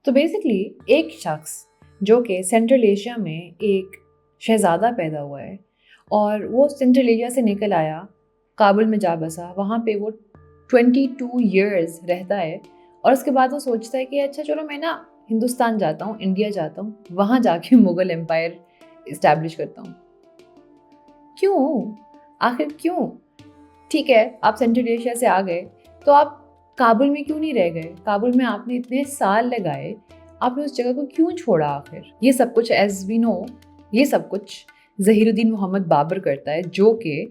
तो बेसिकली एक शख्स जो कि सेंट्रल एशिया में एक शहज़ादा पैदा हुआ है और वो सेंट्रल एशिया से निकल आया, काबुल में जा बसा, वहाँ पे वो 22 ईयर्स रहता है और उसके बाद वो सोचता है कि अच्छा चलो मैं ना हिंदुस्तान जाता हूँ, इंडिया जाता हूँ, वहाँ जाके मुग़ल एम्पायर इस्टेब्लिश करता हूँ। क्यों? आखिर क्यों? ठीक है, आप सेंट्रल एशिया से आ गए तो आप काबुल में क्यों नहीं रह गए? काबुल में आपने इतने साल लगाए, आपने उस जगह को क्यों छोड़ा आखिर? ये सब कुछ एज़ वी नो, ये सब कुछ ज़हीरुद्दीन मोहम्मद बाबर करता है, जो कि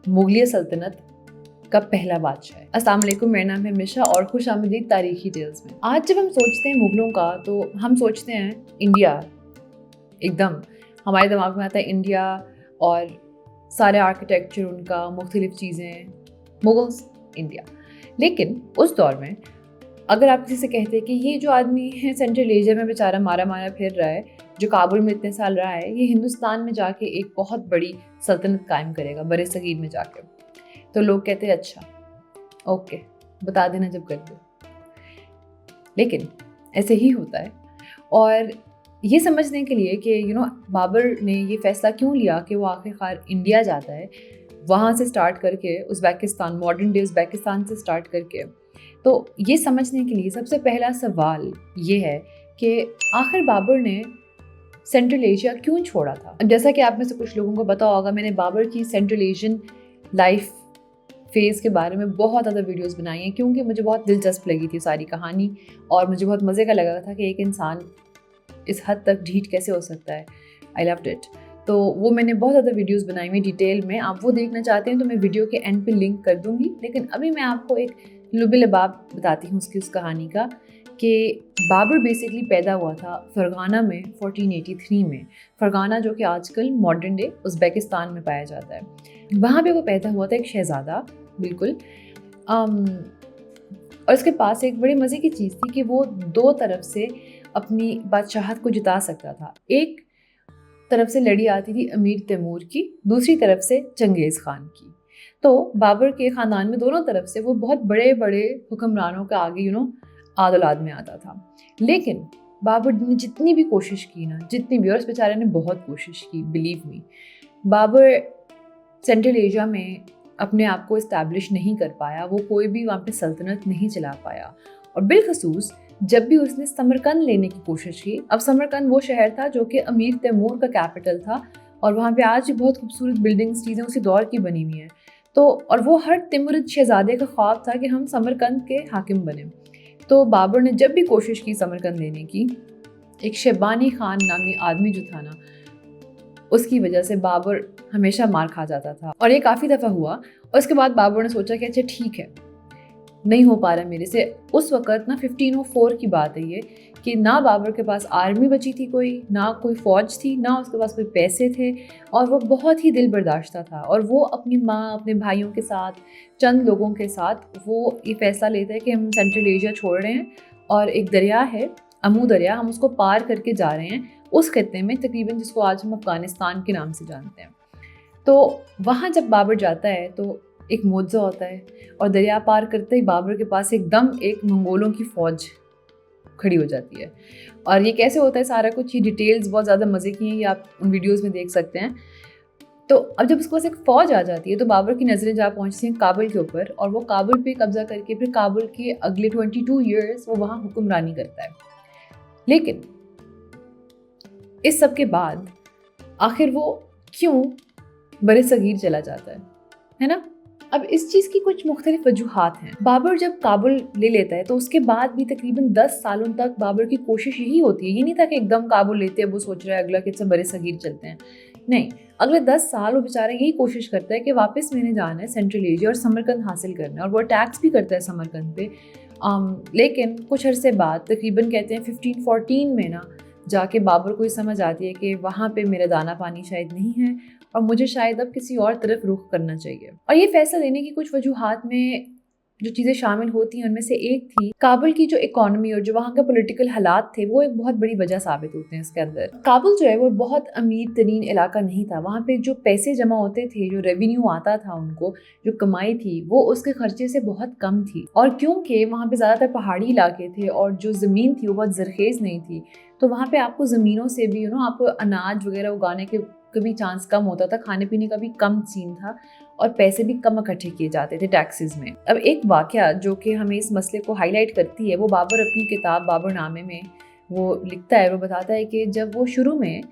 मुगलिया सल्तनत का पहला बादशाह है। अस्सलाम वालेकुम, मेरा नाम है मिशा और खुश आमदीद तारीखी टेल्स में। आज जब हम सोचते हैं मुगलों का तो हम सोचते हैं इंडिया, एकदम हमारे दिमाग में आता है इंडिया और सारे आर्किटेक्चर उनका, मुख्तलिफ चीज़ें, मुगल्स, इंडिया। लेकिन उस दौर में अगर आप किसी से कहते हैं कि ये जो आदमी है सेंट्रल एशिया में बेचारा मारा मारा फिर रहा है, जो काबुल में इतने साल रहा है, ये हिंदुस्तान में जाके एक बहुत बड़ी सल्तनत कायम करेगा बरे सगीर में जाके, तो लोग कहते हैं अच्छा ओके, बता देना जब कर दो। लेकिन ऐसे ही होता है। और ये समझने के लिए कि बाबर ने ये फ़ैसला क्यों लिया कि वो आखिरकार इंडिया जाता है, वहाँ से स्टार्ट करके उज़्बेकिस्तान, मॉडर्न डे उज़्बेकिस्तान से स्टार्ट करके, तो ये समझने के लिए सबसे पहला सवाल ये है कि आखिर बाबर ने सेंट्रल एशिया क्यों छोड़ा था। जैसा कि आप में से कुछ लोगों को पता होगा, मैंने बाबर की सेंट्रल एशियन लाइफ फेज़ के बारे में बहुत ज़्यादा वीडियोस बनाई हैं क्योंकि मुझे बहुत दिलचस्प लगी थी सारी कहानी और मुझे बहुत मज़े का लगा था कि एक इंसान इस हद तक ढीठ कैसे हो सकता है। I loved it. तो वो मैंने बहुत ज़्यादा वीडियोस बनाई हुई डिटेल में, आप वो देखना चाहते हैं तो मैं वीडियो के एंड पे लिंक कर दूँगी। लेकिन अभी मैं आपको एक लुब-ए-लबाब बताती हूँ उस कहानी का कि बाबर बेसिकली पैदा हुआ था फ़रगाना में 1483 में। फ़रगाना जो कि आजकल मॉडर्न डे उज़्बेकिस्तान में पाया जाता है, वहाँ पे वो पैदा हुआ था, एक शहज़ादा बिल्कुल। और उसके पास एक बड़ी मज़े की चीज़ थी कि वो दो तरफ से अपनी बादशाहत को जिता सकता था। एक तरफ से लड़ी आती थी अमीर तैमूर की, दूसरी तरफ से चंगेज़ खान की। तो बाबर के ख़ानदान में दोनों तरफ से वो बहुत बड़े बड़े हुक्मरानों का आगे आद-औलाद में आता था। लेकिन बाबर ने जितनी भी कोशिश की ना, जितनी भी, और उस बेचारे ने बहुत कोशिश की, believe me, Babar Central Asia में अपने आप को इस्टेब्लिश नहीं कर पाया, वो कोई भी वहाँ पे सल्तनत नहीं चला पाया। और बिलखसूस जब भी उसने समरकंद लेने की कोशिश की, अब समरकंद वो शहर था जो कि अमीर तैमूर का कैपिटल था और वहाँ पे आज भी बहुत खूबसूरत बिल्डिंग्स, चीज़ें उसी दौर की बनी हुई हैं। तो और वो हर तिमुरिद शहज़ादे का ख्वाब था कि हम समरकंद के हाकिम बने। तो बाबर ने जब भी कोशिश की समरकंद लेने की, एक शेबानी खान नामी आदमी जो था ना, उसकी वजह से बाबर हमेशा मार खा जाता था और ये काफ़ी दफ़ा हुआ। और उसके बाद बाबर ने सोचा कि अच्छा ठीक है, नहीं हो पा रहा मेरे से। उस वक़्त ना 1504 की बात है ये, कि ना बाबर के पास आर्मी बची थी कोई, ना कोई फ़ौज थी, ना उसके पास कोई पैसे थे और वो बहुत ही दिल बर्दाश्ता था। और वो अपनी माँ, अपने भाइयों के साथ, चंद लोगों के साथ वो ये फ़ैसला लेता है कि हम सेंट्रल एशिया छोड़ रहे हैं और एक दरिया है, अमू दरिया, हम उसको पार करके जा रहे हैं उस खित्ते में, तकरीबन जिसको आज हम अफ़गानिस्तान के नाम से जानते हैं। तो वहाँ जब बाबर जाता है तो एक मोज़ा होता है और दरिया पार करते ही बाबर के पास एकदम एक मंगोलों की फ़ौज खड़ी हो जाती है। और ये कैसे होता है सारा कुछ, ये डिटेल्स बहुत ज़्यादा मज़े की हैं, ये आप उन वीडियोस में देख सकते हैं। तो अब जब उसके पास एक फ़ौज आ जाती है तो बाबर की नज़रें जा पहुँचती हैं काबुल के ऊपर और वो काबुल पे कब्ज़ा करके फिर काबुल के अगले 22 ईयर्स वो वहाँ हुक्मरानी करता है। लेकिन इस सब के बाद आखिर वो क्यों बरे सगीर चला जाता है ना? अब इस चीज़ की कुछ मुख्तलिफ वजूहात हैं। बाबर जब काबुल ले लेता है तो उसके बाद भी तकरीबन 10 सालों तक बाबर की कोशिश यही होती है। ये नहीं था कि एकदम काबुल लेते हैं, वो सोच रहा है अगला कि इससे बरे सगीर चलते हैं। नहीं, अगले 10 साल वो बेचारा यही कोशिश करता है कि वापस मैंने जाना है सेंट्रल एशिया और समरकंद हासिल करना है, और वो अटैक्स भी करता है समरकंद पे। लेकिन कुछ अरसे बाद, तकरीबन कहते हैं 1514 में ना, जाके बाबर को ये समझ आती है कि वहाँ पे मेरा दाना पानी शायद नहीं है और मुझे शायद अब किसी और तरफ रुख करना चाहिए। और ये फैसला लेने की कुछ वजूहात में जो चीज़ें शामिल होती हैं उनमें से एक थी काबुल की जो इकोनॉमी और जो वहाँ का पॉलिटिकल हालात थे, वो एक बहुत बड़ी वजह साबित होते हैं इसके अंदर। काबुल जो है वो बहुत अमीर तरीन इलाका नहीं था। वहाँ पे जो पैसे जमा होते थे, जो रेवेन्यू आता था उनको, जो कमाई थी, वो उसके खर्चे से बहुत कम थी। और क्योंकि वहाँ पे ज़्यादातर पहाड़ी इलाके थे और जो ज़मीन थी वो बहुत ज़रखेज़ नहीं थी, तो वहाँ पे आपको ज़मीनों से भी आपको अनाज वगैरह उगाने के कभी चांस कम होता था, खाने पीने का भी कम सीन था और पैसे भी कम इकट्ठे किए जाते थे टैक्सेस में। अब एक वाक़या जो कि हमें इस मसले को हाईलाइट करती है, वो बाबर अपनी किताब बाबरनामे में वो लिखता है। वो बताता है कि जब वो शुरू में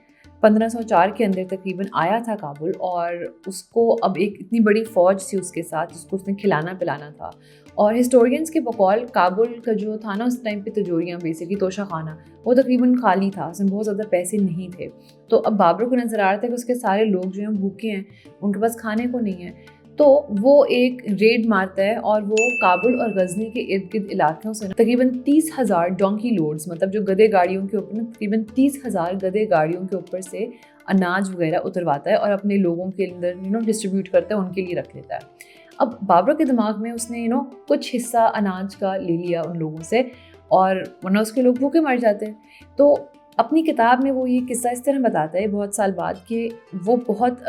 1504 के अंदर तकरीबन आया था काबुल, और उसको अब एक इतनी बड़ी फ़ौज थी उसके साथ, जिसको उसने खिलाना पिलाना था। और हिस्टोरियंस के बकौल काबुल का जो था ना उस टाइम पे तिजोरियाँ, बेसिकली तोशा खाना, वो तकरीबन खाली था, उसमें बहुत ज़्यादा पैसे नहीं थे। तो अब बाबर को नज़र आ रहा था कि उसके सारे लोग जो हैं भूखे हैं, उनके पास खाने को नहीं है। तो वो एक रेड मारता है और वो काबुल और गजनी के इर्द गिर्द इलाकों से तकरीबन 30,000 डोंकी लोड्स, मतलब जो गधे गाड़ियों के ऊपर तकरीबन 30,000 गधे गाड़ियों के ऊपर से अनाज वगैरह उतरवाता है और अपने लोगों के अंदर डिस्ट्रीब्यूट करता है, उनके लिए रख लेता है। अब बाबर के दिमाग में उसने कुछ हिस्सा अनाज का ले लिया उन लोगों से, और वरना उसके लोग भूखे मर जाते हैं। तो अपनी किताब में वो ये किस्सा इस तरह बताता है बहुत साल बाद कि वो बहुत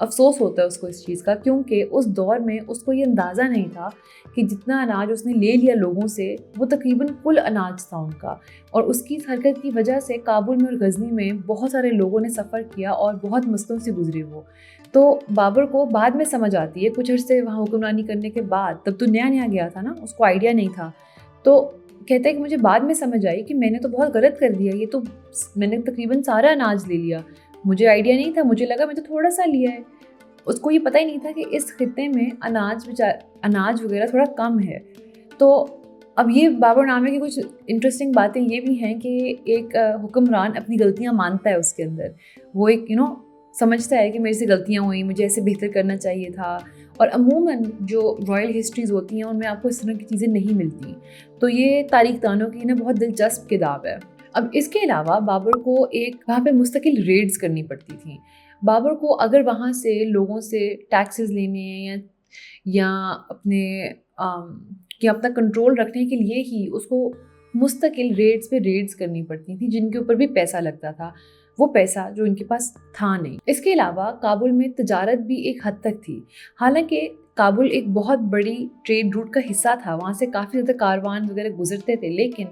अफसोस होता है उसको इस चीज़ का, क्योंकि उस दौर में उसको ये अंदाज़ा नहीं था कि जितना अनाज उसने ले लिया लोगों से, वो तकरीबन कुल अनाज था उनका। और उसकी इस हरकत की वजह से काबुल में और गजनी में बहुत सारे लोगों ने सफ़र किया और बहुत मसलों से गुजरे वो। तो बाबर को बाद में समझ आती है, कुछ अर्से वहाँ हुक्मरानी करने के बाद, तब तो नया नया गया था ना, उसको आइडिया नहीं था। तो कहता है कि मुझे बाद में समझ आई कि मैंने तो बहुत गलत कर दिया, ये तो मैंने तकरीबन सारा अनाज ले लिया, मुझे आइडिया नहीं था, मुझे लगा मैं तो थोड़ा सा लिया है। उसको ये पता ही नहीं था कि इस खित्ते में अनाज वगैरह थोड़ा कम है। तो अब ये बाबरनामे की कुछ इंटरेस्टिंग बातें ये भी हैं कि एक हुक्मरान अपनी गलतियां मानता है उसके अंदर। वो एक समझता है कि मेरे से गलतियां हुई, मुझे ऐसे बेहतर करना चाहिए था। और अमूमन जो रॉयल हिस्ट्रीज़ होती हैं उनमें आपको इस तरह की चीज़ें नहीं मिलती। तो ये तारीख दानों की ना बहुत दिलचस्प किताब है। अब इसके अलावा बाबर को एक वहाँ पे मुस्तकिल रेड्स करनी पड़ती थी। बाबर को अगर वहाँ से लोगों से टैक्सेस लेने हैं या अपना कंट्रोल रखने के लिए ही उसको मुस्तकिल रेड्स पे रेड्स करनी पड़ती थी, जिनके ऊपर भी पैसा लगता था, वो पैसा जो इनके पास था नहीं। इसके अलावा काबुल में तजारत भी एक हद तक थी। हालांकि काबुल एक बहुत बड़ी ट्रेड रूट का हिस्सा था, वहाँ से काफ़ी ज़्यादा कारवान वगैरह गुजरते थे, लेकिन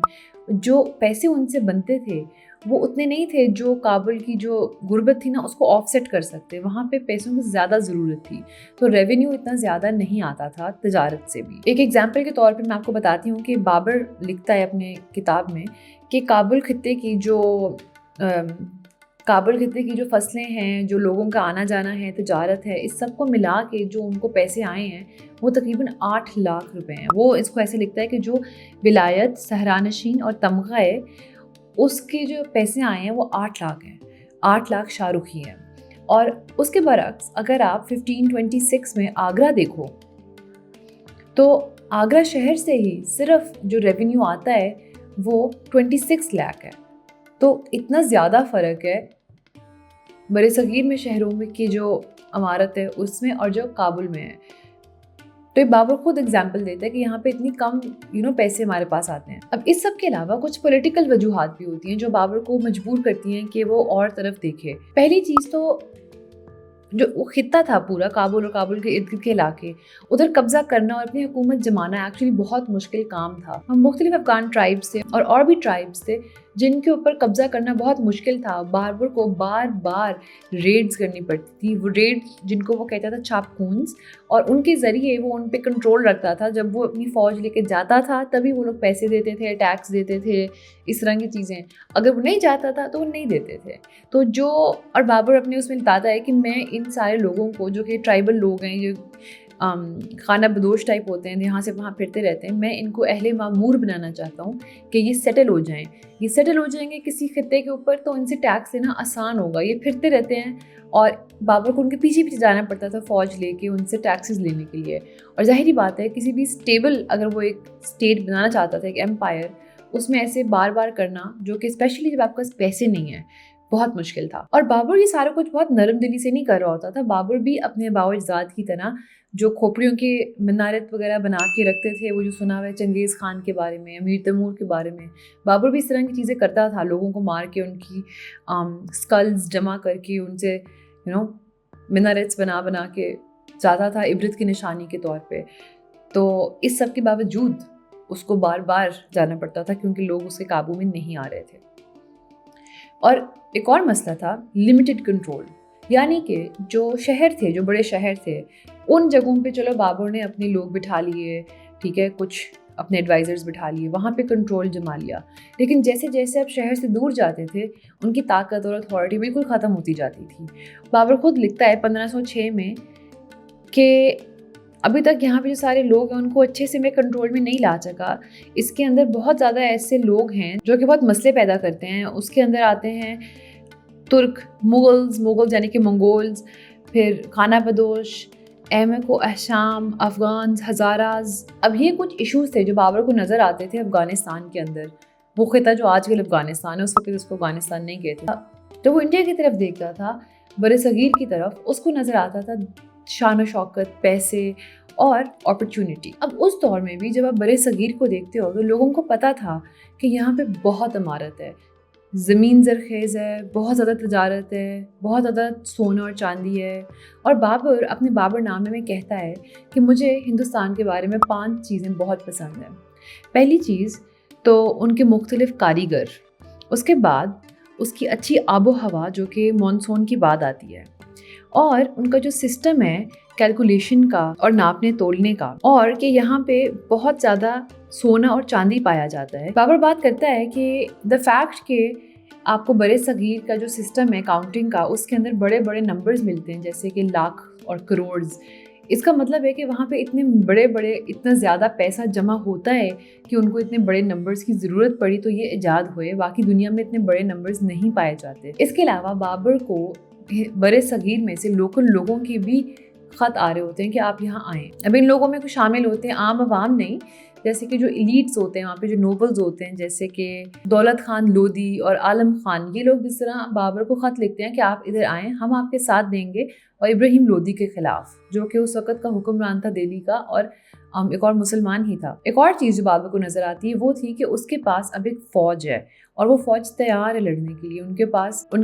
जो पैसे उनसे बनते थे वो उतने नहीं थे जो काबुल की जो गुर्बत थी ना उसको ऑफसेट कर सकते। वहाँ पे पैसों की ज़्यादा ज़रूरत थी, तो रेवेन्यू इतना ज़्यादा नहीं आता था तजारत से भी। एक एग्जाम्पल के तौर पे मैं आपको बताती हूँ कि बाबर लिखता है अपने किताब में कि काबुल खित्ते की जो फसलें हैं, जो लोगों का आना जाना है, तजारत है, इस सब को मिला के जो उनको पैसे आए हैं वो तकरीबन 8 लाख रुपए हैं। वो इसको ऐसे लिखता है कि जो विलायत, सहरानशीन और तमगा है, उसके जो पैसे आए हैं वो 8 लाख हैं, 8 लाख शाहरुखी हैं। और उसके बरक्स अगर आप 1526 में आगरा देखो तो आगरा शहर से ही सिर्फ जो रेवेन्यू आता है वो 26 लाख है। तो इतना ज़्यादा फ़र्क है बड़े सगीर में शहरों में की जो इमारत है उसमें और जो काबुल में है। तो ये बाबर खुद एग्जाम्पल देता है कि यहाँ पे इतनी कम पैसे हमारे पास आते हैं। अब इस सब के अलावा कुछ पॉलिटिकल वजूहात भी होती हैं जो बाबर को मजबूर करती हैं कि वो और तरफ देखे। पहली चीज़ तो जो वो खित्ता था पूरा काबुल और काबुल के इर्द गिर्द के इलाके, उधर कब्जा करना और अपनी हुकूमत जमाना एक्चुअली बहुत मुश्किल काम था। हम मुख्तलिफ अफगान ट्राइब्स थे और भी ट्राइब्स थे जिनके ऊपर कब्जा करना बहुत मुश्किल था। बाबर को बार बार रेड्स करनी पड़ती थी। वो रेड्स जिनको वो कहता था चापकून्स, और उनके ज़रिए वो उन पे कंट्रोल रखता था। जब वो अपनी फ़ौज लेके जाता था तभी वो लोग पैसे देते थे, टैक्स देते थे, इस तरह की चीज़ें। अगर वो नहीं जाता था तो वो नहीं देते थे। तो जो और बाबर अपने उसमें बताता है कि मैं इन सारे लोगों को, जो कि ट्राइबल लोग हैं, जो खाना बदोश टाइप होते हैं, यहाँ से वहाँ फिरते रहते हैं, मैं इनको अहले मामूर बनाना चाहता हूँ कि ये सेटल हो जाएं। ये सेटल हो जाएंगे किसी खित्ते के ऊपर तो इनसे टैक्स लेना आसान होगा। ये फिरते रहते हैं और बाबर को उनके पीछे पीछे जाना पड़ता था फ़ौज लेके उनसे टैक्सेस लेने के लिए। और जाहिर बात है किसी भी स्टेबल, अगर वो एक स्टेट बनाना चाहता था, एक एम्पायर, उसमें ऐसे बार बार करना, जो कि स्पेशली जब आपके पास पैसे नहीं है, بہت مشکل تھا. اور بابر یہ سارا کچھ بہت نرم دلی سے نہیں کر رہا ہوتا تھا. بابر بھی اپنے آباء و اجداد کی طرح جو کھوپڑیوں کے منارت وغیرہ بنا کے رکھتے تھے, وہ جو سنا ہوا ہے چنگیز خان کے بارے میں, امیر تیمور کے بارے میں, بابر بھی اس طرح کی چیزیں کرتا تھا, لوگوں کو مار کے ان کی اسکلز جمع کر کے ان سے منارتس بنا کے جاتا تھا عبرت کی نشانی کے طور پہ. تو اس سب کے باوجود اس کو بار بار جانا پڑتا تھا کیونکہ لوگ اس کے قابو میں نہیں آ رہے تھے. اور ایک اور مسئلہ تھا لمیٹڈ کنٹرول, یعنی کہ جو شہر تھے, جو بڑے شہر تھے, ان جگہوں پہ چلو بابر نے اپنے لوگ بٹھا لیے, ٹھیک ہے, کچھ اپنے ایڈوائزرز بٹھا لیے, وہاں پہ کنٹرول جما لیا. لیکن جیسے جیسے اب شہر سے دور جاتے تھے ان کی طاقت اور اتھارٹی بالکل ختم ہوتی جاتی تھی. بابر خود لکھتا ہے 1506 میں کہ ابھی تک یہاں پہ جو سارے لوگ ہیں ان کو اچھے سے میں کنٹرول میں نہیں لا سکا. اس کے اندر بہت زیادہ ایسے لوگ ہیں جو کہ بہت مسئلے پیدا کرتے ہیں. اس کے اندر آتے ہیں ترک, مغلز یعنی کہ منگولز, پھر خانہ بدوش, احمق و احشام, افغانز, ہزاراز. اب یہ کچھ ایشوز تھے جو بابر کو نظر آتے تھے افغانستان کے اندر. وہ خطہ جو آج کل افغانستان ہے, اس وقت اس کو افغانستان نہیں کہتے. تو وہ انڈیا کی طرف دیکھتا تھا, بر صغیر کی طرف, اس کو نظر آتا تھا شان و شوکت, پیسے اور اپرچونٹی. اب اس دور میں بھی جب آپ بر صغیر کو دیکھتے ہو تو لوگوں کو پتا تھا کہ یہاں پہ بہت عمارت ہے, زمین زرخیز ہے, بہت زیادہ تجارت ہے, بہت زیادہ سونا اور چاندی ہے. اور بابر اپنے بابر نامے میں کہتا ہے کہ مجھے ہندوستان کے بارے میں 5 چیزیں بہت پسند ہیں. پہلی چیز تو ان کے مختلف کاریگر, اس کے بعد اس کی اچھی آب و ہوا جو کہ مانسون کی بعد آتی ہے, اور ان کا جو سسٹم ہے کیلکولیشن کا اور ناپنے تولنے کا, اور کہ یہاں پہ بہت زیادہ سونا اور چاندی پایا جاتا ہے. بابر بات کرتا ہے کہ دا فیکٹ کہ آپ کو بر صغیر کا جو سسٹم ہے کاؤنٹنگ کا, اس کے اندر بڑے بڑے نمبرز ملتے ہیں جیسے کہ لاکھ اور کروڑز. اس کا مطلب ہے کہ وہاں پہ اتنے بڑے اتنا زیادہ پیسہ جمع ہوتا ہے کہ ان کو اتنے بڑے نمبرز کی ضرورت پڑی تو یہ ایجاد ہوئے. باقی دنیا میں اتنے بڑے نمبرز نہیں پائے جاتے. اس کے علاوہ بابر کو بر صغیر میں سے لوکل لوگوں کے بھی خط آ رہے ہوتے ہیں کہ آپ یہاں آئیں. اب ان لوگوں میں کچھ شامل ہوتے ہیں عام عوام نہیں, جیسے کہ جو ایلیٹس ہوتے ہیں وہاں پہ, جو نوبلز ہوتے ہیں جیسے کہ دولت خان لودھی اور عالم خان. یہ لوگ جس طرح بابر کو خط لکھتے ہیں کہ آپ ادھر آئیں, ہم آپ کے ساتھ دیں گے, اور ابراہیم لودھی کے خلاف, جو کہ اس وقت کا حکمران تھا دہلی کا اور ایک اور مسلمان ہی تھا. ایک اور چیز جو بابر کو نظر آتی ہے وہ تھی کہ اس کے پاس اب ایک فوج ہے, اور وہ فوج تیار ہے لڑنے کے لیے. ان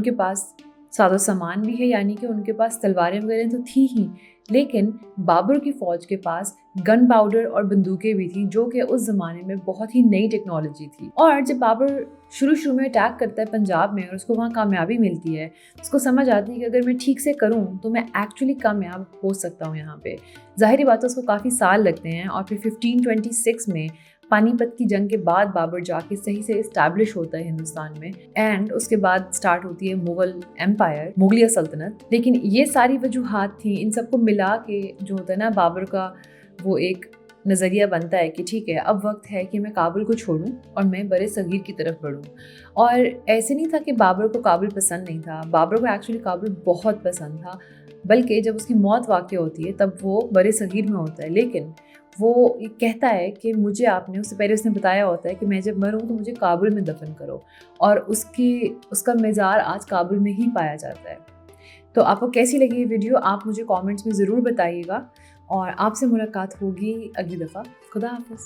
کے پاس ساز و سامان بھی ہے, یعنی کہ ان کے پاس تلواریں وغیرہ تو تھی ہی, لیکن بابر کی فوج کے پاس گن پاؤڈر اور بندوقیں بھی تھیں, جو کہ اس زمانے میں بہت ہی نئی ٹیکنالوجی تھی. اور جب بابر شروع میں اٹیک کرتا ہے پنجاب میں اور اس کو وہاں کامیابی ملتی ہے, اس کو سمجھ آتی ہے کہ اگر میں ٹھیک سے کروں تو میں ایکچولی کامیاب ہو سکتا ہوں یہاں پہ. ظاہری بات ہے اس کو کافی سال لگتے ہیں, اور پھر 1526 میں پانی پت کی جنگ کے بعد بابر جا کے صحیح سے اسٹیبلش ہوتا ہے ہندوستان میں, اینڈ اس کے بعد سٹارٹ ہوتی ہے مغل ایمپائر, مغلیہ سلطنت. لیکن یہ ساری وجوہات تھیں, ان سب کو ملا کے جو ہوتا ہے نا بابر کا وہ ایک نظریہ بنتا ہے کہ ٹھیک ہے اب وقت ہے کہ میں کابل کو چھوڑوں اور میں بر صغیر کی طرف بڑھوں. اور ایسے نہیں تھا کہ بابر کو کابل پسند نہیں تھا, بابر کو ایکچولی کابل بہت پسند تھا, بلکہ جب اس کی موت واقع ہوتی ہے تب وہ بر صغیر میں ہوتا ہے. لیکن وہ کہتا ہے کہ مجھے آپ نے, اس سے پہلے اس نے بتایا ہوتا ہے کہ میں جب مروں تو مجھے کابل میں دفن کرو, اور اس کا مزار آج کابل میں ہی پایا جاتا ہے. تو آپ کو کیسی لگی یہ ویڈیو آپ مجھے کامنٹس میں ضرور بتائیے گا, اور آپ سے ملاقات ہوگی اگلی دفعہ. خدا حافظ.